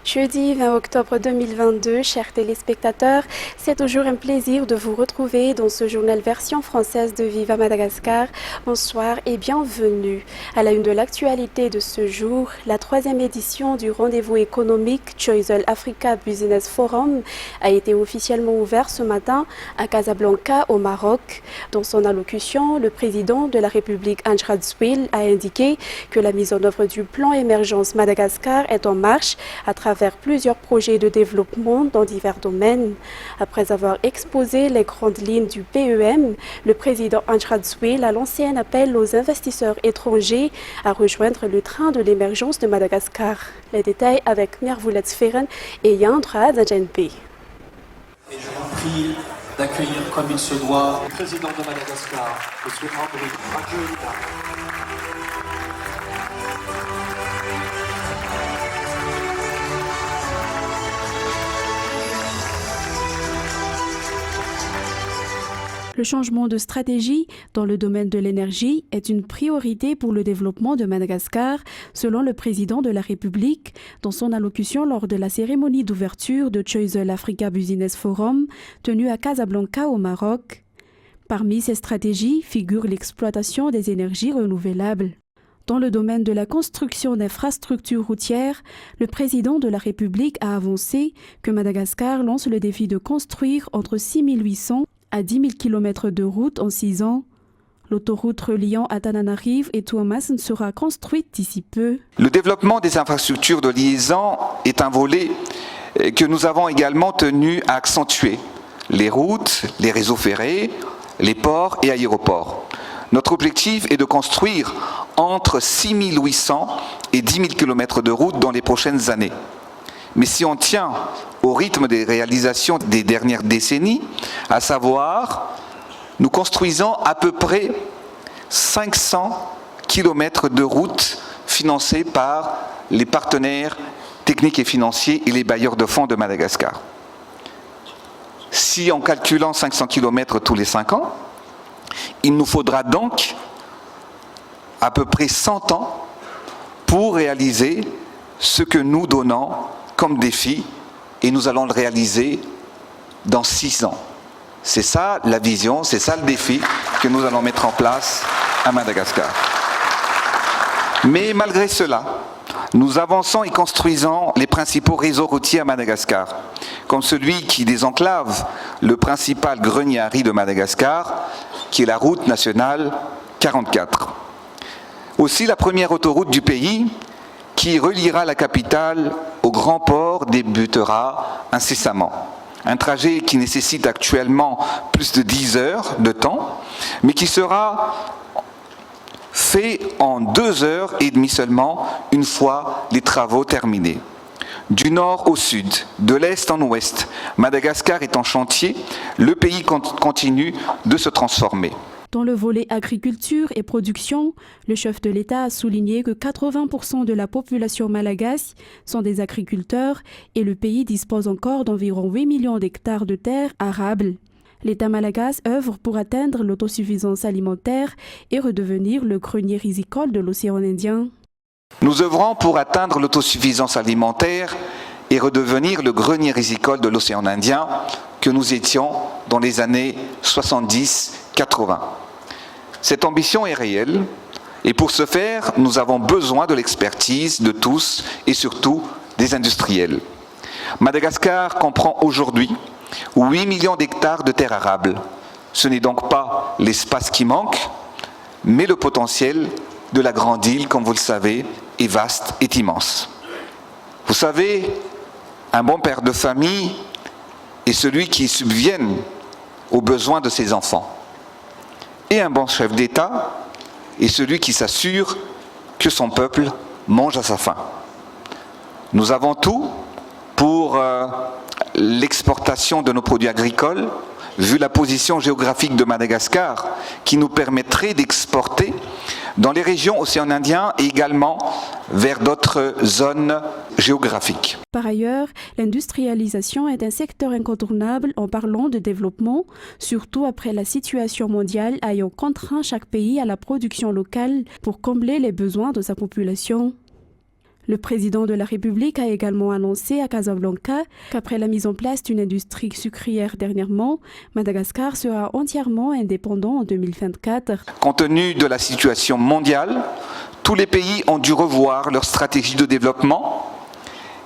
Jeudi 20 octobre 2022, chers téléspectateurs, c'est toujours un plaisir de vous retrouver dans ce journal version française de Viva Madagascar. Bonsoir et bienvenue. À la une de l'actualité de ce jour, la 3e édition du rendez-vous économique Choiseul Africa Business Forum a été officiellement ouverte ce matin à Casablanca, au Maroc. Dans son allocution, le président de la République André Zouil a indiqué que la mise en œuvre du plan émergence Madagascar est en marche à travers plusieurs projets de développement dans divers domaines. Après avoir exposé les grandes lignes du PEM, le président André Zouil a lancé un appel aux investisseurs étrangers à rejoindre le train de l'émergence de Madagascar. Les détails avec Mervoulet Sferen et Yandra Zajenpe. Et je vous prie d'accueillir comme il se doit le président de Madagascar, M. André Rajoelina. Le changement de stratégie dans le domaine de l'énergie est une priorité pour le développement de Madagascar, selon le président de la République, dans son allocution lors de la cérémonie d'ouverture de Choiseul Africa Business Forum, tenue à Casablanca au Maroc. Parmi ces stratégies figure l'exploitation des énergies renouvelables. Dans le domaine de la construction d'infrastructures routières, le président de la République a avancé que Madagascar lance le défi de construire entre 6 800 à 10 000 km de route en 6 ans. L'autoroute reliant Antananarivo et Tuamasin sera construite d'ici peu. Le développement des infrastructures de liaison est un volet que nous avons également tenu à accentuer. Les routes, les réseaux ferrés, les ports et aéroports. Notre objectif est de construire entre 6 800 et 10 000 km de route dans les prochaines années. Mais si on tient au rythme des réalisations des dernières décennies, à savoir, nous construisons à peu près 500 km de routes financées par les partenaires techniques et financiers et les bailleurs de fonds de Madagascar. Si en calculant 500 km tous les 5 ans, il nous faudra donc à peu près 100 ans pour réaliser ce que nous donnons comme défi, et nous allons le réaliser dans 6 ans. C'est ça la vision, c'est ça le défi que nous allons mettre en place à Madagascar. Mais malgré cela, nous avançons et construisons les principaux réseaux routiers à Madagascar, comme celui qui désenclave le principal grenier à riz de Madagascar, qui est la route nationale 44. Aussi la première autoroute du pays, qui reliera la capitale au grand port, débutera incessamment. Un trajet qui nécessite actuellement plus de 10 heures de temps, mais qui sera fait en 2h30 seulement, une fois les travaux terminés. Du nord au sud, de l'est en ouest, Madagascar est en chantier, le pays continue de se transformer. Dans le volet agriculture et production, le chef de l'État a souligné que 80% de la population malgache sont des agriculteurs et le pays dispose encore d'environ 8 millions d'hectares de terres arables. L'État malgache œuvre pour atteindre l'autosuffisance alimentaire et redevenir le grenier risicole de l'océan Indien. Nous œuvrons pour atteindre l'autosuffisance alimentaire et redevenir le grenier risicole de l'océan Indien que nous étions dans les années 70-80. Cette ambition est réelle et pour ce faire, nous avons besoin de l'expertise de tous et surtout des industriels. Madagascar comprend aujourd'hui 8 millions d'hectares de terres arables. Ce n'est donc pas l'espace qui manque, mais le potentiel de la grande île, comme vous le savez, est vaste, est immense. Vous savez, un bon père de famille est celui qui subvienne aux besoins de ses enfants. Et un bon chef d'État est celui qui s'assure que son peuple mange à sa faim. Nous avons tout pour l'exportation de nos produits agricoles, vu la position géographique de Madagascar, qui nous permettrait d'exporter dans les régions océan Indien et également vers d'autres zones géographiques. Par ailleurs, l'industrialisation est un secteur incontournable en parlant de développement, surtout après la situation mondiale ayant contraint chaque pays à la production locale pour combler les besoins de sa population. Le président de la République a également annoncé à Casablanca qu'après la mise en place d'une industrie sucrière dernièrement, Madagascar sera entièrement indépendant en 2024. Compte tenu de la situation mondiale, tous les pays ont dû revoir leur stratégie de développement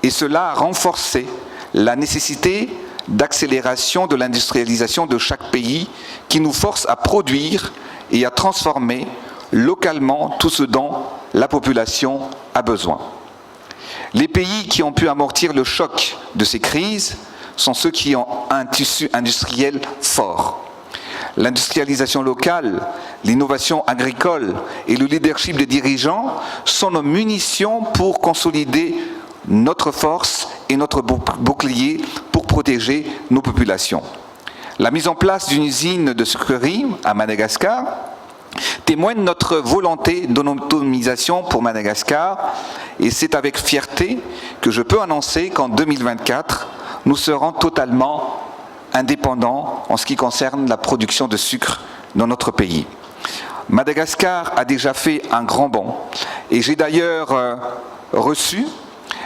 et cela a renforcé la nécessité d'accélération de l'industrialisation de chaque pays qui nous force à produire et à transformer localement tout ce dont la population a besoin. Les pays qui ont pu amortir le choc de ces crises sont ceux qui ont un tissu industriel fort. L'industrialisation locale, l'innovation agricole et le leadership des dirigeants sont nos munitions pour consolider notre force et notre bouclier pour protéger nos populations. La mise en place d'une usine de sucrerie à Madagascar témoigne notre volonté d'autonomisation pour Madagascar et c'est avec fierté que je peux annoncer qu'en 2024, nous serons totalement indépendants en ce qui concerne la production de sucre dans notre pays. Madagascar a déjà fait un grand bond et j'ai d'ailleurs reçu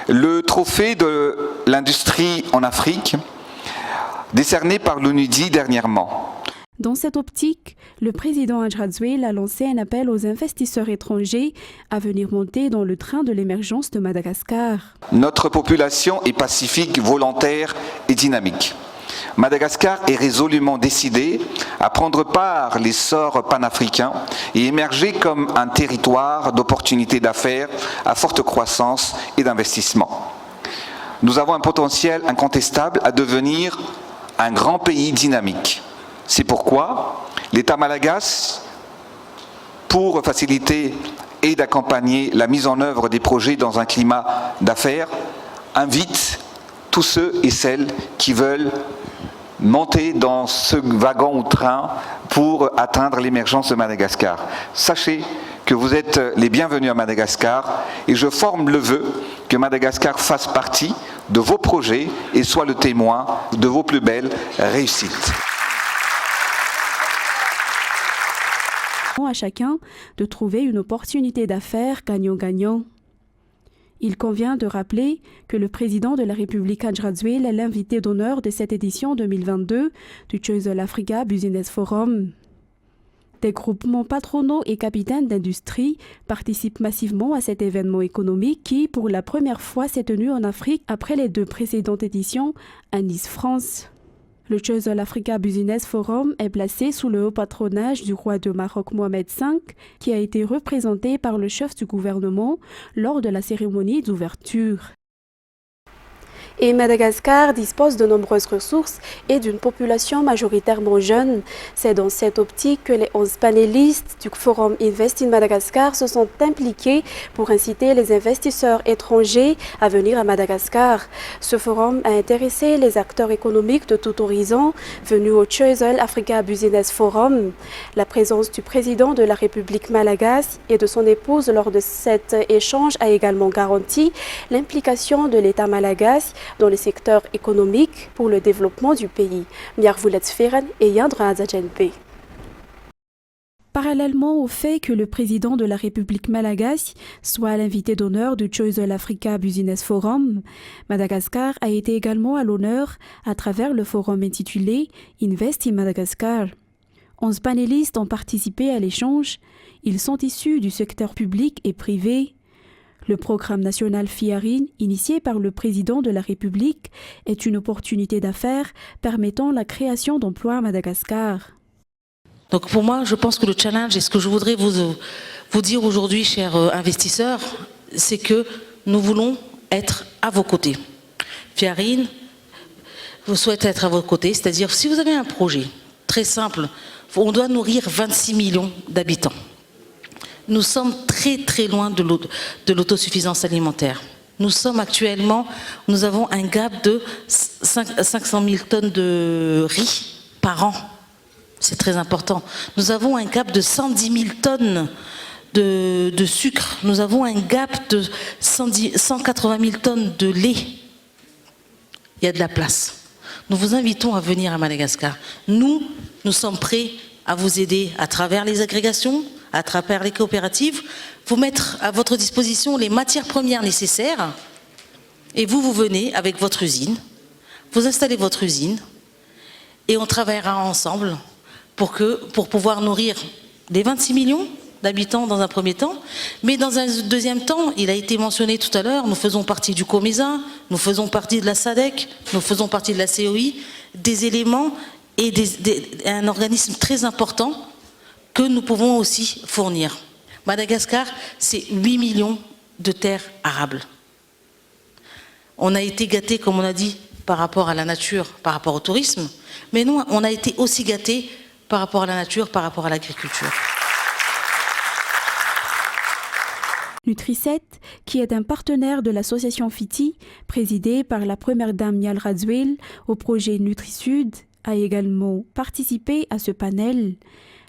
le trophée de l'industrie en Afrique décerné par l'ONUDI dernièrement. Dans cette optique, le président Adjradzuel a lancé un appel aux investisseurs étrangers à venir monter dans le train de l'émergence de Madagascar. Notre population est pacifique, volontaire et dynamique. Madagascar est résolument décidé à prendre part à l'essor panafricain et émerger comme un territoire d'opportunités d'affaires à forte croissance et d'investissement. Nous avons un potentiel incontestable à devenir un grand pays dynamique. C'est pourquoi l'État malagasy, pour faciliter et d'accompagner la mise en œuvre des projets dans un climat d'affaires, invite tous ceux et celles qui veulent monter dans ce wagon ou train pour atteindre l'émergence de Madagascar. Sachez que vous êtes les bienvenus à Madagascar et je forme le vœu que Madagascar fasse partie de vos projets et soit le témoin de vos plus belles réussites. À chacun de trouver une opportunité d'affaires gagnant-gagnant. Il convient de rappeler que le président de la République Adjradzuel est l'invité d'honneur de cette édition 2022 du Choice Africa Business Forum. Des groupements patronaux et capitaines d'industrie participent massivement à cet événement économique qui, pour la première fois, s'est tenu en Afrique après les 2 précédentes éditions à Nice, France. Le Choice Africa Business Forum est placé sous le haut patronage du roi de Maroc Mohamed V, qui a été représenté par le chef du gouvernement lors de la cérémonie d'ouverture. Et Madagascar dispose de nombreuses ressources et d'une population majoritairement jeune. C'est dans cette optique que les 11 panélistes du Forum Invest in Madagascar se sont impliqués pour inciter les investisseurs étrangers à venir à Madagascar. Ce forum a intéressé les acteurs économiques de tout horizon venus au Choice Africa Business Forum. La présence du président de la République malagasy et de son épouse lors de cet échange a également garanti l'implication de l'État malagasy dans les secteurs économiques pour le développement du pays. et Yandra Azajenpe. Parallèlement au fait que le président de la République malagasy soit l'invité d'honneur du Choice Africa Business Forum, Madagascar a été également à l'honneur à travers le forum intitulé Invest in Madagascar. 11 panélistes ont participé à l'échange. Ils sont issus du secteur public et privé. Le programme national FIARIN, initié par le président de la République, est une opportunité d'affaires permettant la création d'emplois à Madagascar. Donc pour moi, je pense que le challenge, et ce que je voudrais vous dire aujourd'hui, chers investisseurs, c'est que nous voulons être à vos côtés. FIARIN vous souhaite être à vos côtés, c'est-à-dire si vous avez un projet très simple, on doit nourrir 26 millions d'habitants. Nous sommes très très loin de l'autosuffisance alimentaire. Nous avons un gap de 500 000 tonnes de riz par an. C'est très important. Nous avons un gap de 110 000 tonnes de sucre. Nous avons un gap de 180 000 tonnes de lait. Il y a de la place. Nous vous invitons à venir à Madagascar. Nous sommes prêts à vous aider à travers les agrégations, à travers les coopératives, vous mettre à votre disposition les matières premières nécessaires et vous venez avec votre usine, vous installez votre usine et on travaillera ensemble pour pouvoir nourrir les 26 millions d'habitants dans un premier temps, mais dans un deuxième temps, il a été mentionné tout à l'heure, nous faisons partie du COMESA, nous faisons partie de la SADC, nous faisons partie de la COI, des éléments et un organisme très important que nous pouvons aussi fournir. Madagascar, c'est 8 millions de terres arables. On a été gâtés, comme on a dit, par rapport à la nature, par rapport au tourisme, mais nous, on a été aussi gâtés par rapport à la nature, par rapport à l'agriculture. Nutri7, qui est un partenaire de l'association FITI, présidée par la première dame Niall Radziwill au projet Nutri-Sud, a également participé à ce panel.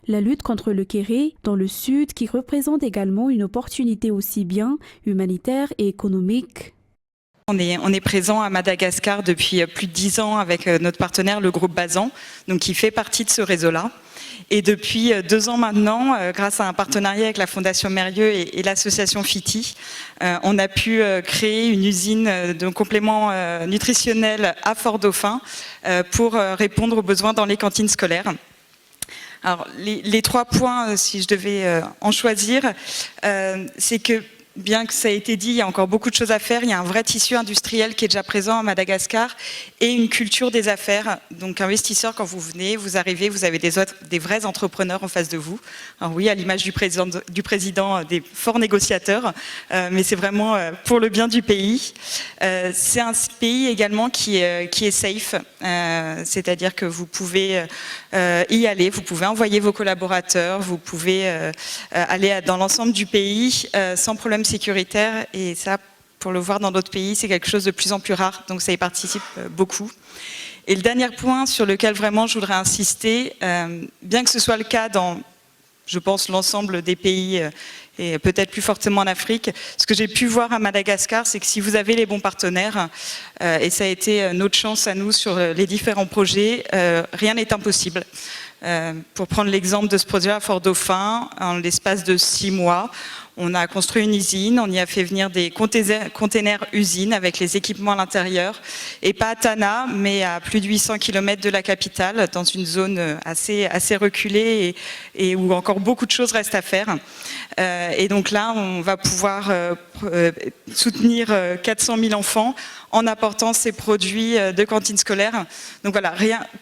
La lutte contre le kéré dans le Sud, qui représente également une opportunité aussi bien humanitaire et économique. On est présent à Madagascar depuis plus de 10 ans avec notre partenaire, le groupe Bazan, donc qui fait partie de ce réseau-là. Et depuis 2 ans maintenant, grâce à un partenariat avec la Fondation Mérieux et l'association FITI, on a pu créer une usine de compléments nutritionnels à Fort-Dauphin pour répondre aux besoins dans les cantines scolaires. Alors, les 3 points, si je devais en choisir, c'est que bien que ça ait été dit, il y a encore beaucoup de choses à faire. Il y a un vrai tissu industriel qui est déjà présent à Madagascar et une culture des affaires. Donc, investisseurs, quand vous venez, vous arrivez, vous avez des vrais entrepreneurs en face de vous. Alors oui, à l'image du président, des forts négociateurs, mais c'est vraiment pour le bien du pays. C'est un pays également qui est safe, c'est-à-dire que vous pouvez y aller, vous pouvez envoyer vos collaborateurs, vous pouvez aller dans l'ensemble du pays sans problème sécuritaire, et ça, pour le voir dans d'autres pays, c'est quelque chose de plus en plus rare, donc ça y participe beaucoup. Et le dernier point sur lequel vraiment je voudrais insister, bien que ce soit le cas dans, je pense, l'ensemble des pays et peut-être plus fortement en Afrique, ce que j'ai pu voir à Madagascar, c'est que si vous avez les bons partenaires, et ça a été notre chance à nous sur les différents projets, rien n'est impossible. Pour prendre l'exemple de ce projet à Fort-Dauphin, en l'espace de 6 mois, on a construit une usine, on y a fait venir des containers usines avec les équipements à l'intérieur, et pas à Tana, mais à plus de 800 km de la capitale, dans une zone assez reculée et où encore beaucoup de choses restent à faire. Et donc là, on va pouvoir soutenir 400 000 enfants en apportant ces produits de cantine scolaire. Donc voilà,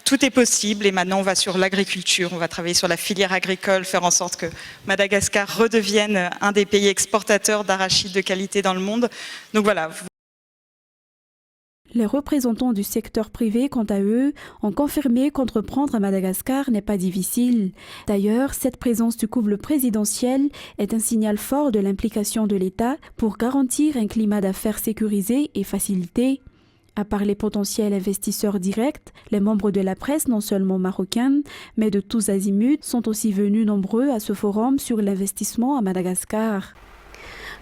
tout est possible, et maintenant on va sur l'agriculture, on va travailler sur la filière agricole, faire en sorte que Madagascar redevienne un des pays exportateurs d'arachides de qualité dans le monde. Donc voilà. Les représentants du secteur privé, quant à eux, ont confirmé qu'entreprendre à Madagascar n'est pas difficile. D'ailleurs, cette présence du couple présidentiel est un signal fort de l'implication de l'État pour garantir un climat d'affaires sécurisé et facilité. À part les potentiels investisseurs directs, les membres de la presse, non seulement marocaine, mais de tous azimuts, sont aussi venus nombreux à ce forum sur l'investissement à Madagascar.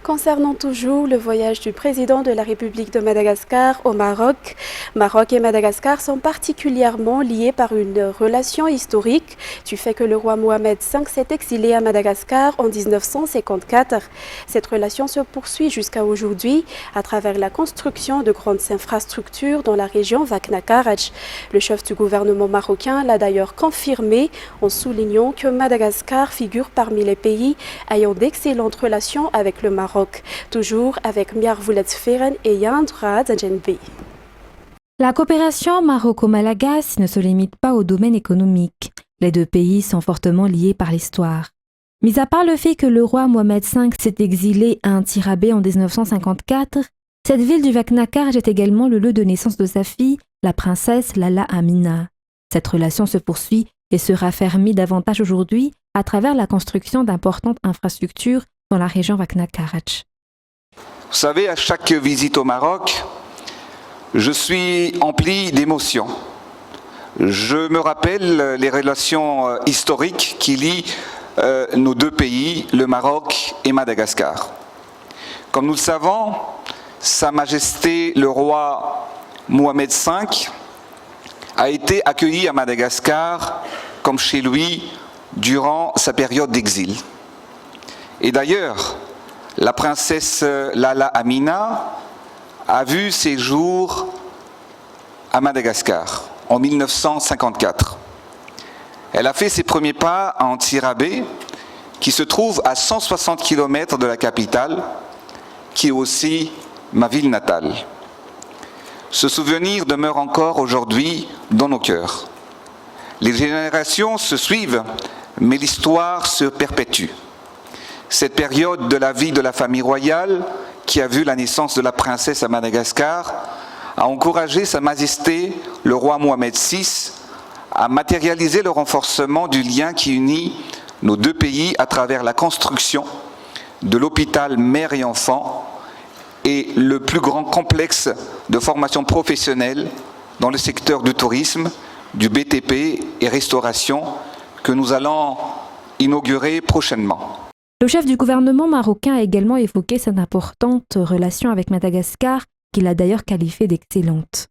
Concernant toujours le voyage du président de la République de Madagascar au Maroc, Maroc et Madagascar sont particulièrement liés par une relation historique du fait que le roi Mohamed V s'est exilé à Madagascar en 1954. Cette relation se poursuit jusqu'à aujourd'hui à travers la construction de grandes infrastructures dans la région Vakna-Karach. Le chef du gouvernement marocain l'a d'ailleurs confirmé en soulignant que Madagascar figure parmi les pays ayant d'excellentes relations avec le Maroc. Toujours avec Miarvoulet Feren et Yandra Djenbe. La coopération maroco-malagasy ne se limite pas au domaine économique. Les 2 pays sont fortement liés par l'histoire. Mis à part le fait que le roi Mohamed V s'est exilé à Antirabé en 1954, cette ville du Vakna-Karach est également le lieu de naissance de sa fille, la princesse Lala Amina. Cette relation se poursuit et se raffermit davantage aujourd'hui à travers la construction d'importantes infrastructures dans la région Vakna-Karach. Vous savez, à chaque visite au Maroc, je suis empli d'émotions. Je me rappelle les relations historiques qui lient nos 2 pays, le Maroc et Madagascar. Comme nous le savons, Sa Majesté le roi Mohamed V a été accueilli à Madagascar comme chez lui durant sa période d'exil. Et d'ailleurs, la princesse Lala Amina a vu ses jours à Madagascar en 1954. Elle a fait ses premiers pas à Antsirabe, qui se trouve à 160 km de la capitale, qui est aussi ma ville natale. Ce souvenir demeure encore aujourd'hui dans nos cœurs. Les générations se suivent, mais l'histoire se perpétue. Cette période de la vie de la famille royale, qui a vu la naissance de la princesse à Madagascar, a encouragé Sa Majesté, le roi Mohamed VI, à matérialiser le renforcement du lien qui unit nos deux pays à travers la construction de l'hôpital mère et enfant et le plus grand complexe de formation professionnelle dans le secteur du tourisme, du BTP et restauration que nous allons inaugurer prochainement. Le chef du gouvernement marocain a également évoqué cette importante relation avec Madagascar, qu'il a d'ailleurs qualifiée d'excellente.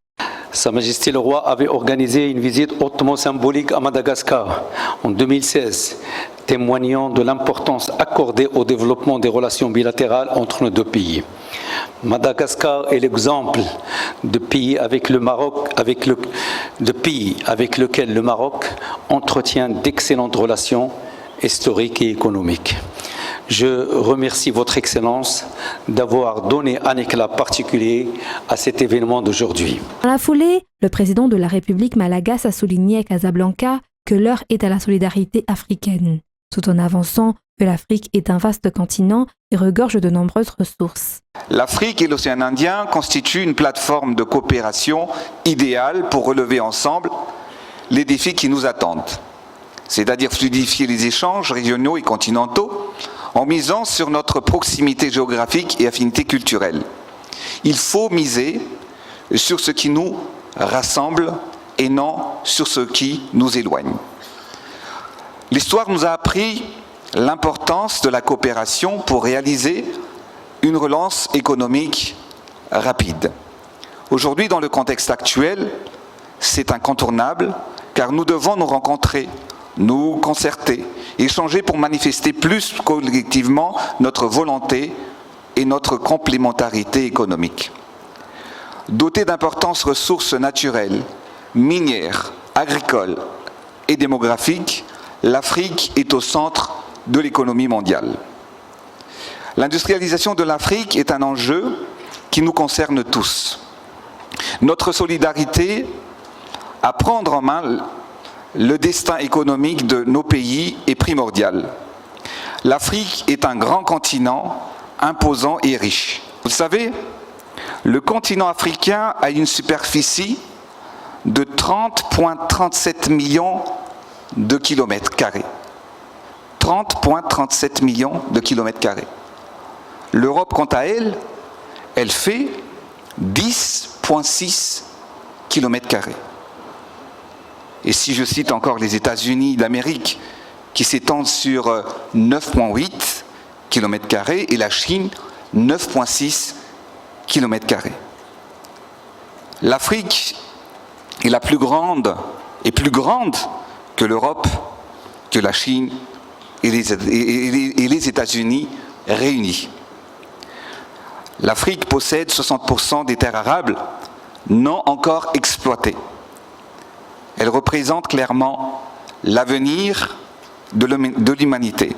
Sa Majesté le Roi avait organisé une visite hautement symbolique à Madagascar en 2016, témoignant de l'importance accordée au développement des relations bilatérales entre nos deux pays. Madagascar est l'exemple de pays avec lequel le Maroc entretient d'excellentes relations historiques et économiques. Je remercie Votre Excellence d'avoir donné un éclat particulier à cet événement d'aujourd'hui. Dans la foulée, le président de la République malagace a souligné à Casablanca que l'heure est à la solidarité africaine, tout en avançant que l'Afrique est un vaste continent et regorge de nombreuses ressources. L'Afrique et l'océan Indien constituent une plateforme de coopération idéale pour relever ensemble les défis qui nous attendent, c'est-à-dire fluidifier les échanges régionaux et continentaux, en misant sur notre proximité géographique et affinité culturelle. Il faut miser sur ce qui nous rassemble et non sur ce qui nous éloigne. L'histoire nous a appris l'importance de la coopération pour réaliser une relance économique rapide. Aujourd'hui, dans le contexte actuel, c'est incontournable car nous devons nous rencontrer, nous concerter, échanger pour manifester plus collectivement notre volonté et notre complémentarité économique. Dotée d'importantes ressources naturelles, minières, agricoles et démographiques, l'Afrique est au centre de l'économie mondiale. L'industrialisation de l'Afrique est un enjeu qui nous concerne tous. Notre solidarité à prendre en main le destin économique de nos pays est primordial. L'Afrique est un grand continent imposant et riche. Vous le savez, le continent africain a une superficie de 30,37 millions de kilomètres carrés. 30,37 millions de kilomètres carrés. L'Europe, quant à elle, elle fait 10,6 kilomètres carrés. Et si je cite encore les États-Unis d'Amérique, qui s'étendent sur 9,8 km² et la Chine, 9,6 km². L'Afrique est la plus grande et plus grande que l'Europe, que la Chine et les États-Unis réunis. L'Afrique possède 60% des terres arables non encore exploitées. Elle représente clairement l'avenir de l'humanité.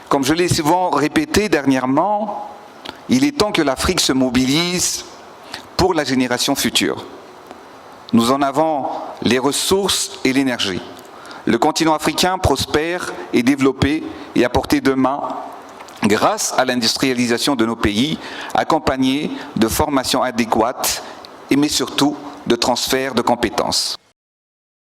Comme je l'ai souvent répété dernièrement, il est temps que l'Afrique se mobilise pour la génération future. Nous en avons les ressources et l'énergie. Le continent africain prospère et développé et à portée de main grâce à l'industrialisation de nos pays, accompagnée de formations adéquates, mais surtout de transfert de compétences.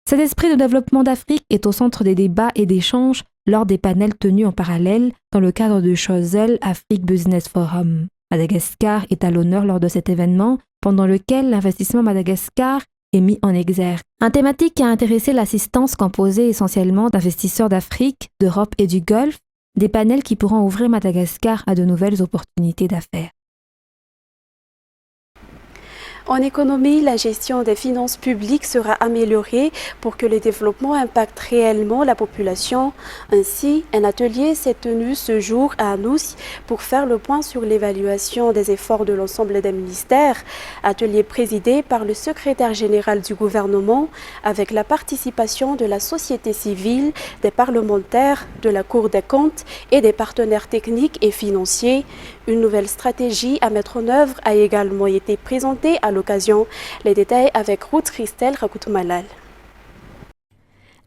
Cet esprit de développement d'Afrique est au centre des débats et d'échanges lors des panels tenus en parallèle dans le cadre du Choiseul Afrique Business Forum. Madagascar est à l'honneur lors de cet événement, pendant lequel l'investissement Madagascar est mis en exergue. Un thématique qui a intéressé l'assistance composée essentiellement d'investisseurs d'Afrique, d'Europe et du Golfe, des panels qui pourront ouvrir Madagascar à de nouvelles opportunités d'affaires. En économie, la gestion des finances publiques sera améliorée pour que le développement impacte réellement la population. Ainsi, un atelier s'est tenu ce jour à Anous pour faire le point sur l'évaluation des efforts de l'ensemble des ministères. Atelier présidé par le secrétaire général du gouvernement avec la participation de la société civile, des parlementaires, de la Cour des comptes et des partenaires techniques et financiers. Une nouvelle stratégie à mettre en œuvre a également été présentée à l'occasion. Les détails avec Ruth Christelle Rakoutmalal.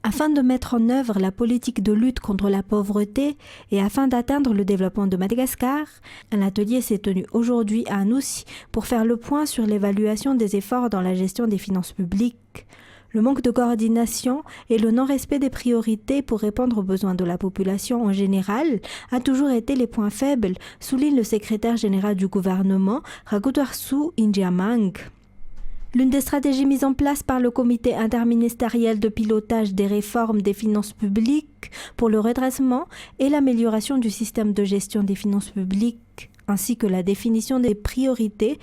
Afin de mettre en œuvre la politique de lutte contre la pauvreté et afin d'atteindre le développement de Madagascar, un atelier s'est tenu aujourd'hui à Anous pour faire le point sur l'évaluation des efforts dans la gestion des finances publiques. Le manque de coordination et le non-respect des priorités pour répondre aux besoins de la population en général a toujours été les points faibles, souligne le secrétaire général du gouvernement, Rakoutouarsou Indiamang. L'une des stratégies mises en place par le comité interministériel de pilotage des réformes des finances publiques pour le redressement et l'amélioration du système de gestion des finances publiques, ainsi que la définition des priorités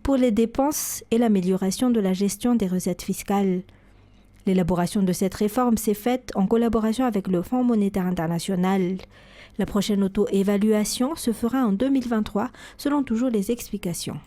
pour les dépenses et l'amélioration de la gestion des recettes fiscales. L'élaboration de cette réforme s'est faite en collaboration avec le Fonds monétaire international. La prochaine auto-évaluation se fera en 2023, selon toujours les explications.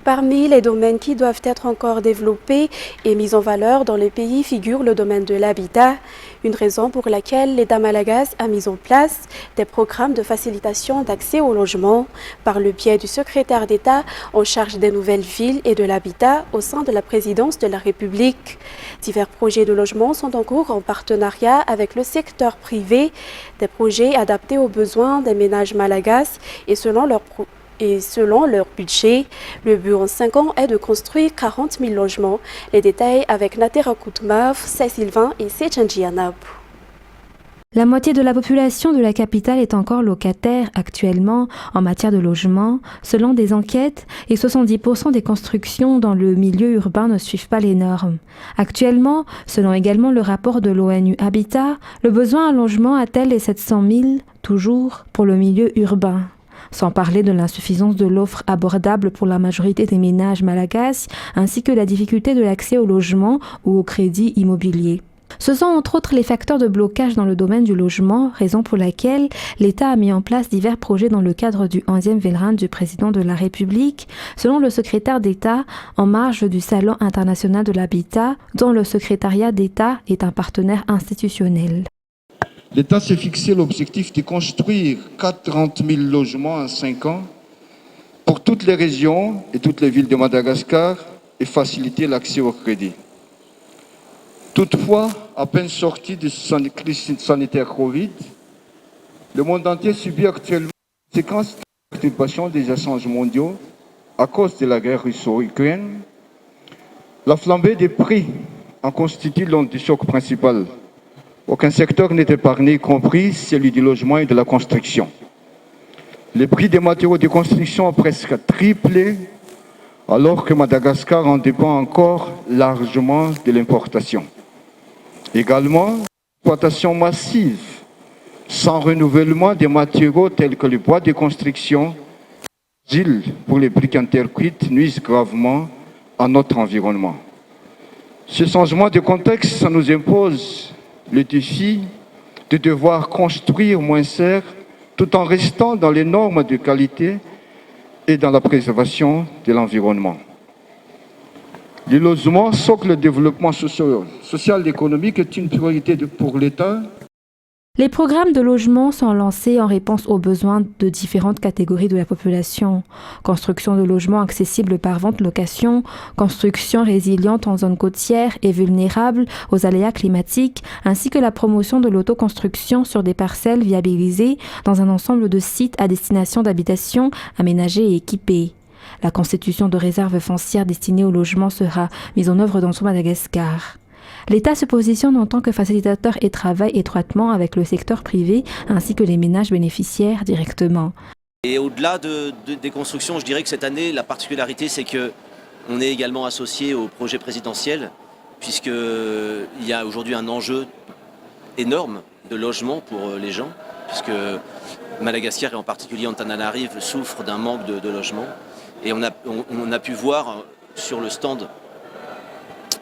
Parmi les domaines qui doivent être encore développés et mis en valeur dans le pays figure le domaine de l'habitat, une raison pour laquelle l'État malagasy a mis en place des programmes de facilitation d'accès au logement par le biais du secrétaire d'État en charge des nouvelles villes et de l'habitat au sein de la présidence de la République. Divers projets de logement sont en cours en partenariat avec le secteur privé, des projets adaptés aux besoins des ménages malagasy et selon leur budget. Le but en 5 ans est de construire 40 000 logements. Les détails avec Natera Koutmav, Sylvain et Sechanjianab. La moitié de la population de la capitale est encore locataire actuellement en matière de logement, selon des enquêtes, et 70% des constructions dans le milieu urbain ne suivent pas les normes. Actuellement, selon également le rapport de l'ONU Habitat, le besoin en logement atteint les 700 000, toujours pour le milieu urbain. Sans parler de l'insuffisance de l'offre abordable pour la majorité des ménages malagasy, ainsi que la difficulté de l'accès au logement ou au crédit immobilier. Ce sont entre autres les facteurs de blocage dans le domaine du logement, raison pour laquelle l'État a mis en place divers projets dans le cadre du 11e Vélin du président de la République, selon le secrétaire d'État en marge du Salon international de l'habitat, dont le secrétariat d'État est un partenaire institutionnel. L'État s'est fixé l'objectif de construire 40 000 logements en 5 ans pour toutes les régions et toutes les villes de Madagascar et faciliter l'accès au crédit. Toutefois, à peine sorti de cette crise sanitaire Covid, le monde entier subit actuellement les conséquences de la perturbation des échanges mondiaux à cause de la guerre russo-ukrainienne. La flambée des prix en constitue l'onde du choc principal. Aucun secteur n'est épargné, y compris celui du logement et de la construction. Les prix des matériaux de construction ont presque triplé, alors que Madagascar en dépend encore largement de l'importation. Également, l'exploitation massive, sans renouvellement des matériaux tels que le bois de construction, fragiles pour les briques intercuites, nuisent gravement à notre environnement. Ce changement de contexte, ça nous impose le défi de devoir construire moins cher tout en restant dans les normes de qualité et dans la préservation de l'environnement. Le logement, socle le développement social et économique, est une priorité pour l'État. Les programmes de logement sont lancés en réponse aux besoins de différentes catégories de la population. Construction de logements accessibles par vente-location, construction résiliente en zone côtière et vulnérable aux aléas climatiques, ainsi que la promotion de l'autoconstruction sur des parcelles viabilisées dans un ensemble de sites à destination d'habitation aménagés et équipés. La constitution de réserves foncières destinées au logement sera mise en œuvre dans tout Madagascar. L'État se positionne en tant que facilitateur et travaille étroitement avec le secteur privé ainsi que les ménages bénéficiaires directement. Et au-delà des constructions, je dirais que cette année, la particularité, c'est qu'on est également associé au projet présidentiel, puisqu'il y a aujourd'hui un enjeu énorme de logement pour les gens, puisque Madagascar et en particulier Antananarive souffrent d'un manque de logement. Et on a pu voir sur le stand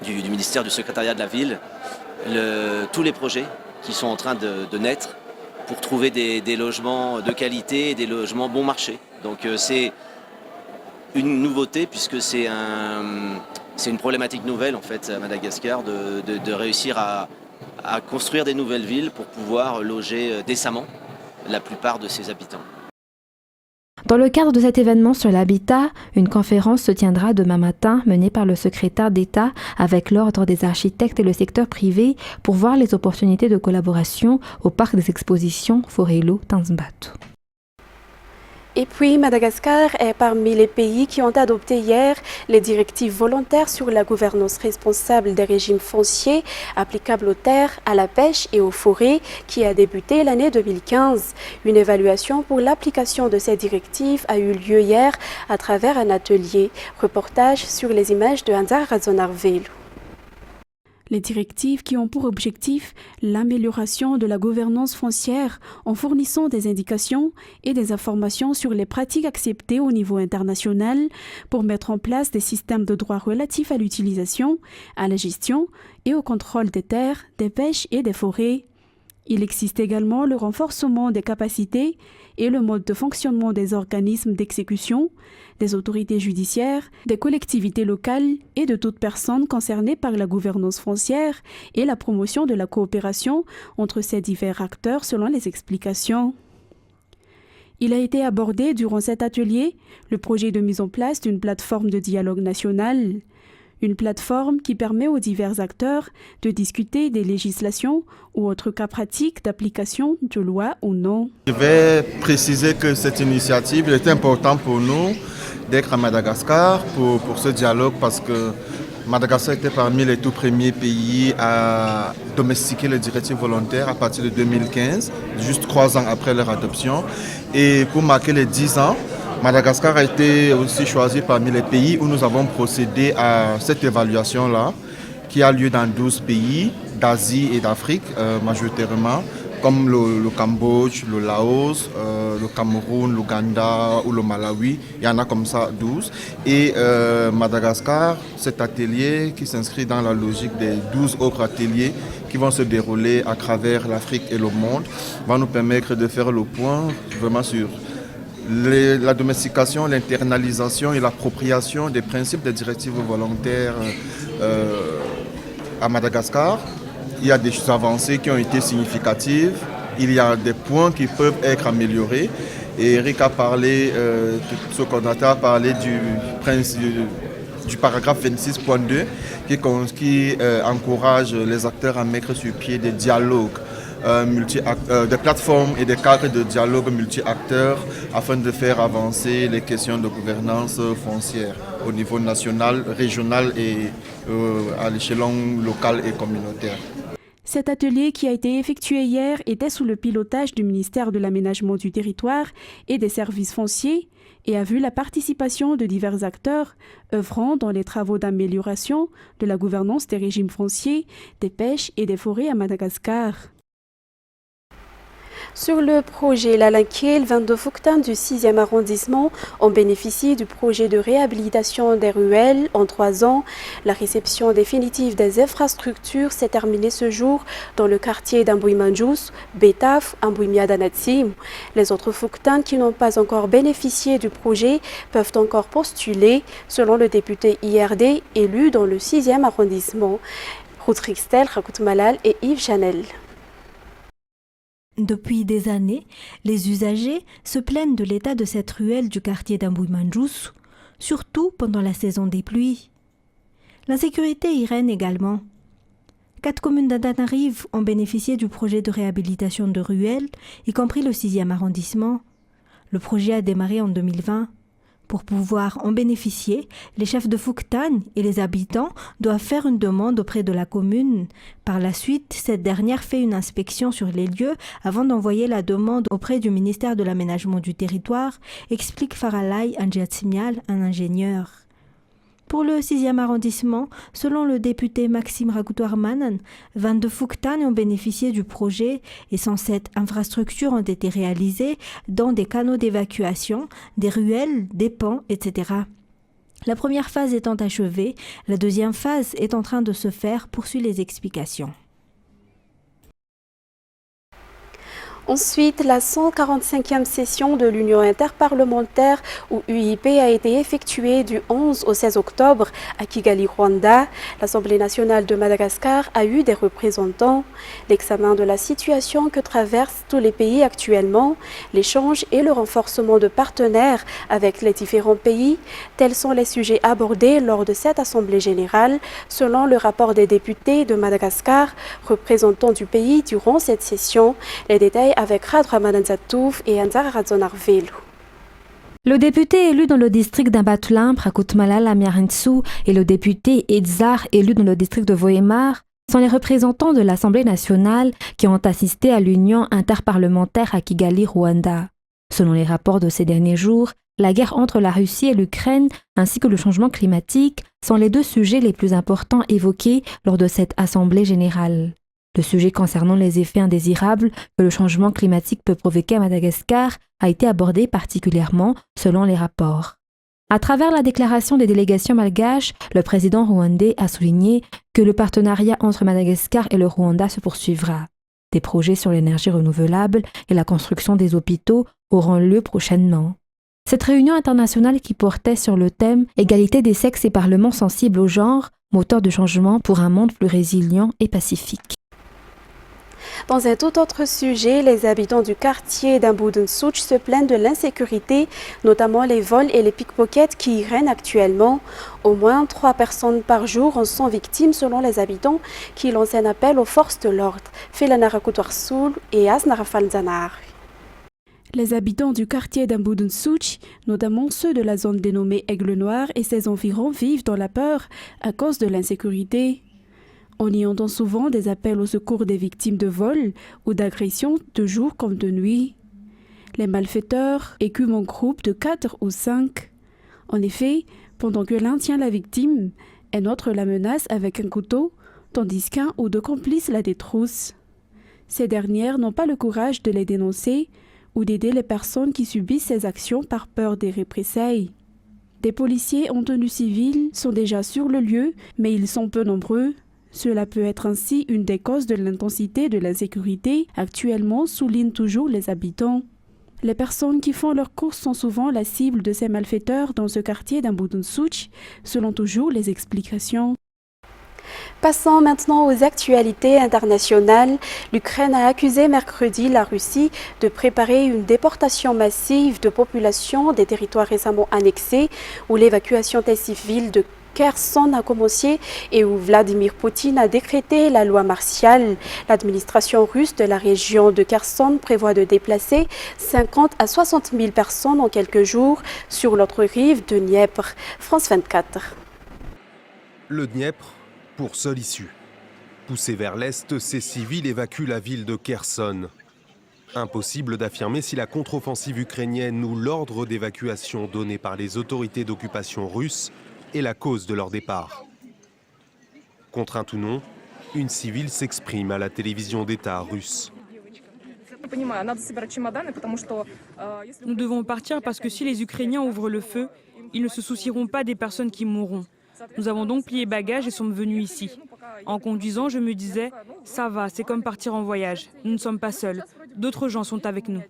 du ministère du secrétariat de la ville tous les projets qui sont en train de naître pour trouver des logements de qualité et des logements bon marché. Donc c'est une nouveauté puisque c'est une problématique nouvelle en fait à Madagascar de réussir à construire des nouvelles villes pour pouvoir loger décemment la plupart de ses habitants. Dans le cadre de cet événement sur l'habitat, une conférence se tiendra demain matin menée par le secrétaire d'État avec l'Ordre des architectes et le secteur privé pour voir les opportunités de collaboration au parc des expositions Forelo Tanzbatu. Et puis, Madagascar est parmi les pays qui ont adopté hier les directives volontaires sur la gouvernance responsable des régimes fonciers applicables aux terres, à la pêche et aux forêts qui a débuté l'année 2015. Une évaluation pour l'application de ces directives a eu lieu hier à travers un atelier. Reportage sur les images de Hanzar Razonarvelu. Les directives qui ont pour objectif l'amélioration de la gouvernance foncière en fournissant des indications et des informations sur les pratiques acceptées au niveau international pour mettre en place des systèmes de droit relatifs à l'utilisation, à la gestion et au contrôle des terres, des pêches et des forêts. Il existe également le renforcement des capacités et le mode de fonctionnement des organismes d'exécution, des autorités judiciaires, des collectivités locales et de toute personne concernée par la gouvernance foncière et la promotion de la coopération entre ces divers acteurs selon les explications. Il a été abordé durant cet atelier le projet de mise en place d'une plateforme de dialogue national. Une plateforme qui permet aux divers acteurs de discuter des législations ou autres cas pratiques d'application de loi ou non. Je vais préciser que cette initiative est importante pour nous d'être à Madagascar pour ce dialogue parce que Madagascar était parmi les tout premiers pays à domestiquer les directives volontaires à partir de 2015, juste 3 ans après leur adoption. Et pour marquer les 10 ans, Madagascar a été aussi choisi parmi les pays où nous avons procédé à cette évaluation-là, qui a lieu dans 12 pays d'Asie et d'Afrique majoritairement, comme le Cambodge, le Laos, le Cameroun, l'Ouganda ou le Malawi. Il y en a comme ça 12. Et Madagascar, cet atelier qui s'inscrit dans la logique des 12 autres ateliers qui vont se dérouler à travers l'Afrique et le monde, va nous permettre de faire le point vraiment sur la domestication, l'internalisation et l'appropriation des principes des directives volontaires à Madagascar. Il y a des avancées qui ont été significatives, il y a des points qui peuvent être améliorés. Et Eric a parlé, ce coordinateur a parlé du paragraphe 26.2 qui encourage les acteurs à mettre sur pied des dialogues. Des plateformes et des cadres de dialogue multi-acteurs afin de faire avancer les questions de gouvernance foncière au niveau national, régional et à l'échelon local et communautaire. Cet atelier qui a été effectué hier était sous le pilotage du ministère de l'Aménagement du Territoire et des Services fonciers et a vu la participation de divers acteurs œuvrant dans les travaux d'amélioration de la gouvernance des régimes fonciers, des pêches et des forêts à Madagascar. Sur le projet Lalanquil, 22 Fouctans du 6e arrondissement ont bénéficié du projet de réhabilitation des ruelles en 3 ans. La réception définitive des infrastructures s'est terminée ce jour dans le quartier d'Ambouimanjous, Betaf, Ambouimiadanatsim. Les autres Fouctans qui n'ont pas encore bénéficié du projet peuvent encore postuler, selon le député IRD élu dans le 6e arrondissement. Ruth Rixtel, Rakout Malal et Yves Chanel. Depuis des années, les usagers se plaignent de l'état de cette ruelle du quartier d'Ambouimanjous, surtout pendant la saison des pluies. L'insécurité y règne également. 4 communes d'Antananarivo ont bénéficié du projet de réhabilitation de ruelles, y compris le 6e arrondissement. Le projet a démarré en 2020. Pour pouvoir en bénéficier, les chefs de Fouctan et les habitants doivent faire une demande auprès de la commune. Par la suite, cette dernière fait une inspection sur les lieux avant d'envoyer la demande auprès du ministère de l'Aménagement du Territoire, explique Faralay Anjiatsimial, un ingénieur. Pour le 6e arrondissement, selon le député Maxime Ragoutouarmanen, 22 Fouktanes ont bénéficié du projet et 107 infrastructures ont été réalisées, dont des canaux d'évacuation, des ruelles, des ponts, etc. La première phase étant achevée, la deuxième phase est en train de se faire, poursuit les explications. Ensuite, la 145e session de l'Union interparlementaire ou UIP a été effectuée du 11 au 16 octobre à Kigali, Rwanda. L'Assemblée nationale de Madagascar a eu des représentants. L'examen de la situation que traversent tous les pays actuellement, l'échange et le renforcement de partenaires avec les différents pays, tels sont les sujets abordés lors de cette Assemblée générale, selon le rapport des députés de Madagascar, représentants du pays durant cette session. Les détails avec Radramanan Zatouf et Anzara Radzonarvelu. Le député élu dans le district d'Ambatoulim, Prakoutmalala Miarintsu, et le député Edzar élu dans le district de Vohemar sont les représentants de l'Assemblée nationale qui ont assisté à l'Union interparlementaire à Kigali, Rwanda. Selon les rapports de ces derniers jours, la guerre entre la Russie et l'Ukraine ainsi que le changement climatique sont les deux sujets les plus importants évoqués lors de cette Assemblée générale. Le sujet concernant les effets indésirables que le changement climatique peut provoquer à Madagascar a été abordé particulièrement selon les rapports. À travers la déclaration des délégations malgaches, le président rwandais a souligné que le partenariat entre Madagascar et le Rwanda se poursuivra. Des projets sur l'énergie renouvelable et la construction des hôpitaux auront lieu prochainement. Cette réunion internationale qui portait sur le thème « Égalité des sexes et parlement sensible au genre, moteur de changement pour un monde plus résilient et pacifique ». Dans un tout autre sujet, les habitants du quartier d'Amboudensouch se plaignent de l'insécurité, notamment les vols et les pickpockets qui y règnent actuellement. Au moins 3 personnes par jour en sont victimes selon les habitants qui lancent un appel aux forces de l'ordre. Felanarakoutouarsoul et Asnarafalzanar. Les habitants du quartier d'Amboudensouch, notamment ceux de la zone dénommée Aigle Noir et ses environs, vivent dans la peur à cause de l'insécurité. On y entend souvent des appels au secours des victimes de vols ou d'agressions de jour comme de nuit. Les malfaiteurs écument en groupe de 4 ou 5. En effet, pendant que l'un tient la victime, un autre la menace avec un couteau, tandis qu'un ou 2 complices la détroussent. Ces dernières n'ont pas le courage de les dénoncer ou d'aider les personnes qui subissent ces actions par peur des représailles. Des policiers en tenue civile sont déjà sur le lieu, mais ils sont peu nombreux. Cela peut être ainsi une des causes de l'intensité de l'insécurité actuellement, soulignent toujours les habitants. Les personnes qui font leurs courses sont souvent la cible de ces malfaiteurs dans ce quartier d'Amboudensouch, selon toujours les explications. Passons maintenant aux actualités internationales. L'Ukraine a accusé mercredi la Russie de préparer une déportation massive de populations des territoires récemment annexés où l'évacuation des civils de Kherson a commencé et où Vladimir Poutine a décrété la loi martiale. L'administration russe de la région de Kherson prévoit de déplacer 50 à 60 000 personnes en quelques jours sur l'autre rive de Dniepr. France 24. Le Dniepr pour seule issue. Poussés vers l'est, ces civils évacuent la ville de Kherson. Impossible d'affirmer si la contre-offensive ukrainienne ou l'ordre d'évacuation donné par les autorités d'occupation russes est la cause de leur départ. Contrainte ou non, une civile s'exprime à la télévision d'État russe. Nous devons partir parce que si les Ukrainiens ouvrent le feu, ils ne se soucieront pas des personnes qui mourront. Nous avons donc plié bagages et sommes venus ici. En conduisant, je me disais, ça va, c'est comme partir en voyage. Nous ne sommes pas seuls. D'autres gens sont avec nous.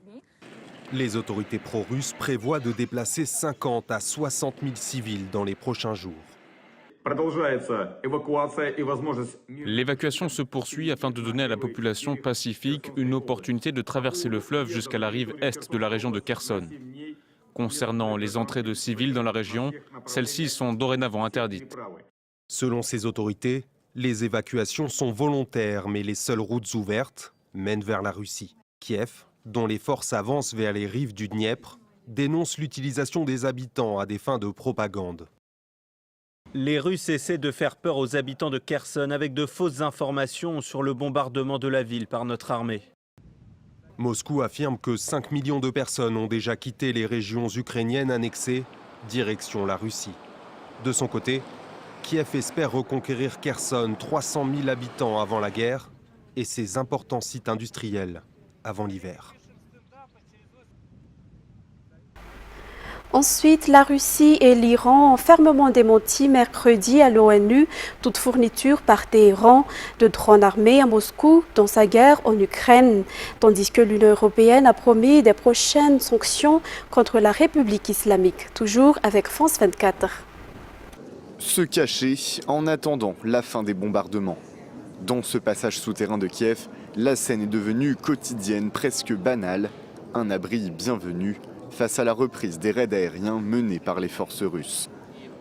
Les autorités pro-russes prévoient de déplacer 50 à 60 000 civils dans les prochains jours. L'évacuation se poursuit afin de donner à la population pacifique une opportunité de traverser le fleuve jusqu'à la rive est de la région de Kherson. Concernant les entrées de civils dans la région, celles-ci sont dorénavant interdites. Selon ces autorités, les évacuations sont volontaires, mais les seules routes ouvertes mènent vers la Russie. Kiev, dont les forces avancent vers les rives du Dniepr, dénonce l'utilisation des habitants à des fins de propagande. Les Russes essaient de faire peur aux habitants de Kherson avec de fausses informations sur le bombardement de la ville par notre armée. Moscou affirme que 5 millions de personnes ont déjà quitté les régions ukrainiennes annexées, direction la Russie. De son côté, Kiev espère reconquérir Kherson, 300 000 habitants avant la guerre, et ses importants sites industriels avant l'hiver. Ensuite, la Russie et l'Iran ont fermement démenti mercredi à l'ONU toute fourniture par Téhéran de drones armés à Moscou dans sa guerre en Ukraine, tandis que l'Union européenne a promis des prochaines sanctions contre la République islamique, toujours avec France 24. Se cacher en attendant la fin des bombardements. Dans ce passage souterrain de Kiev, la scène est devenue quotidienne, presque banale, un abri bienvenu face à la reprise des raids aériens menés par les forces russes.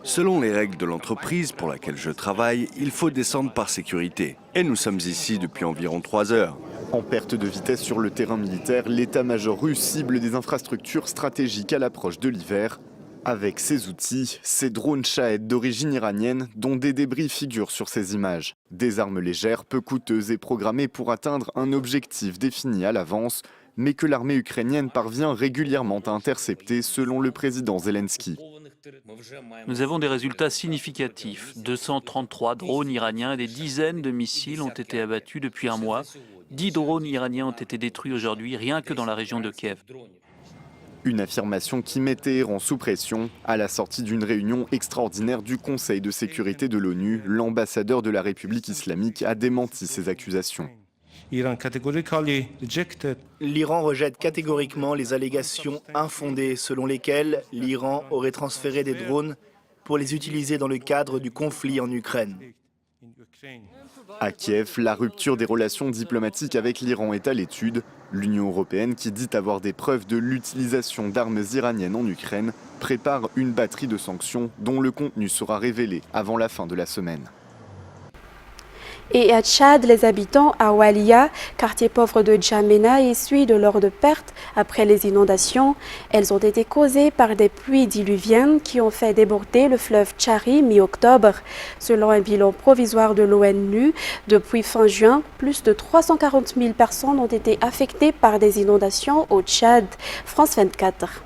Selon les règles de l'entreprise pour laquelle je travaille, il faut descendre par sécurité. Et nous sommes ici depuis environ 3 heures. En perte de vitesse sur le terrain militaire, l'état-major russe cible des infrastructures stratégiques à l'approche de l'hiver. Avec ces outils, ces drones Shahed d'origine iranienne dont des débris figurent sur ces images. Des armes légères, peu coûteuses et programmées pour atteindre un objectif défini à l'avance, mais que l'armée ukrainienne parvient régulièrement à intercepter selon le président Zelensky. Nous avons des résultats significatifs. 233 drones iraniens et des dizaines de missiles ont été abattus depuis un mois. 10 drones iraniens ont été détruits aujourd'hui, rien que dans la région de Kiev. Une affirmation qui met Téhéran sous pression. À la sortie d'une réunion extraordinaire du Conseil de sécurité de l'ONU, l'ambassadeur de la République islamique a démenti ces accusations. L'Iran rejette catégoriquement les allégations infondées selon lesquelles l'Iran aurait transféré des drones pour les utiliser dans le cadre du conflit en Ukraine. À Kiev, la rupture des relations diplomatiques avec l'Iran est à l'étude. L'Union européenne, qui dit avoir des preuves de l'utilisation d'armes iraniennes en Ukraine, prépare une batterie de sanctions dont le contenu sera révélé avant la fin de la semaine. Et à Tchad, les habitants à Walia, quartier pauvre de Djamena, essuient de lourdes pertes après les inondations. Elles ont été causées par des pluies diluviennes qui ont fait déborder le fleuve Tchari mi-octobre. Selon un bilan provisoire de l'ONU, depuis fin juin, plus de 340 000 personnes ont été affectées par des inondations au Tchad. France 24.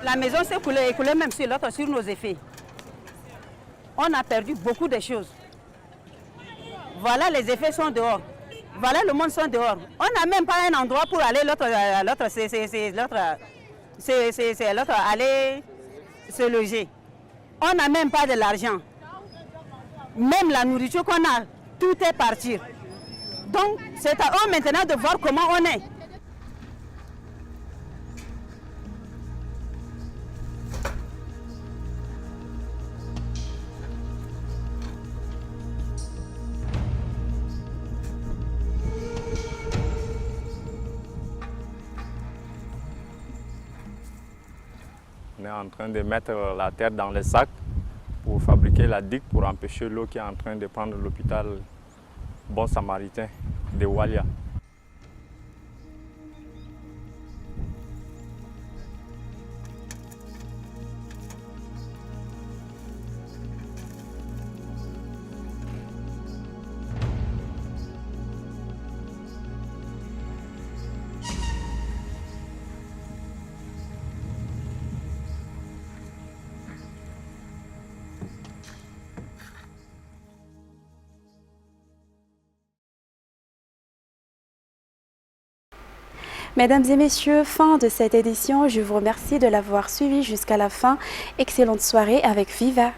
La maison s'est écoulée même sur l'autre, sur nos effets. On a perdu beaucoup de choses. Voilà, les effets sont dehors. Voilà, le monde sont dehors. On n'a même pas un endroit pour aller, l'autre aller se loger. On n'a même pas de l'argent. Même la nourriture qu'on a, tout est parti. Donc, c'est à eux maintenant de voir comment on est. On est en train de mettre la terre dans les sacs pour fabriquer la digue pour empêcher l'eau qui est en train de prendre l'hôpital Bon Samaritain de Walia. Mesdames et messieurs, fin de cette édition. Je vous remercie de l'avoir suivi jusqu'à la fin. Excellente soirée avec Viva.